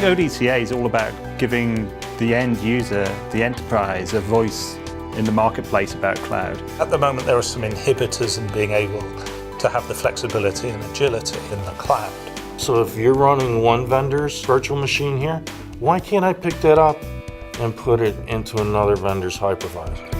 ODCA is all about giving the end user, the enterprise, a voice in the marketplace about cloud. At the moment, there are some inhibitors in being able to have the flexibility and agility in the cloud. So if you're running one vendor's virtual machine here, why can't I pick that up and put it into another vendor's hypervisor?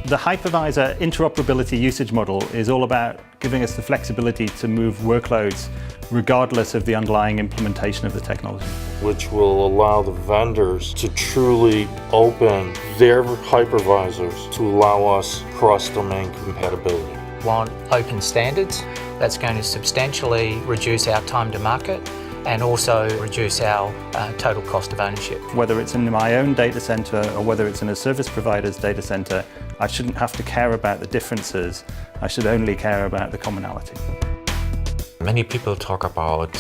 The hypervisor interoperability usage model is all about giving us the flexibility to move workloads regardless of the underlying implementation of the technology. Which will allow the vendors to truly open their hypervisors to allow us cross-domain compatibility. Want open standards that's going to substantially reduce our time to market and also reduce our total cost of ownership. Whether it's in my own data center or whether it's in a service provider's data center, I shouldn't have to care about the differences. I should only care about the commonality. Many people talk about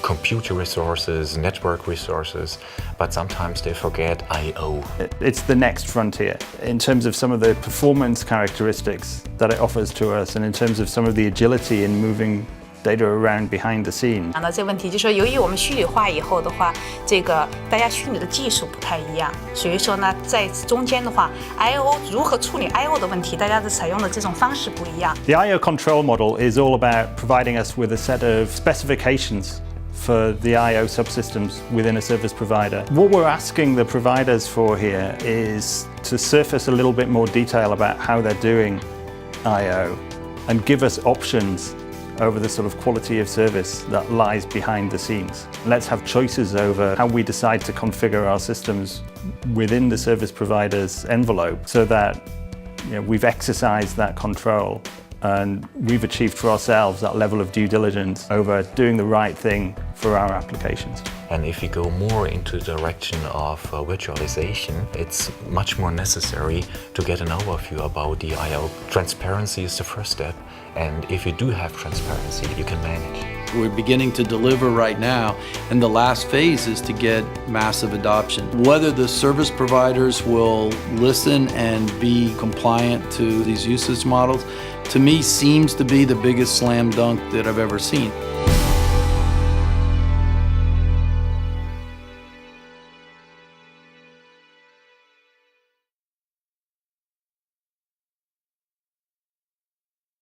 computer resources, network resources, but sometimes they forget I/O. It's the next frontier in terms of some of the performance characteristics that it offers to us and in terms of some of the agility in moving data around behind the scenes. 讲到这个问题，就是说，由于我们虚拟化以后的话，这个大家虚拟的技术不太一样，所以说呢，在中间的话 ，I/O 如何处理 I/O 的问题，大家的采用的这种方式不一样。The I/O control model is all about providing us with a set of specifications for the I/O subsystems within a service provider. What we're asking the providers for here is to surface a little bit more detail about how they're doing I/O and give us options over the sort of quality of service that lies behind the scenes. Let's have choices over how we decide to configure our systems within the service provider's envelope so that we've exercised that control and we've achieved for ourselves that level of due diligence over doing the right thing for our applications. And if you go more into the direction of virtualization, it's much more necessary to get an overview about the I/O. Transparency is the first step, and if you do have transparency, you can manage. We're beginning to deliver right now, and the last phase is to get massive adoption. Whether the service providers will listen and be compliant to these usage models, to me seems to be the biggest slam dunk that I've ever seen.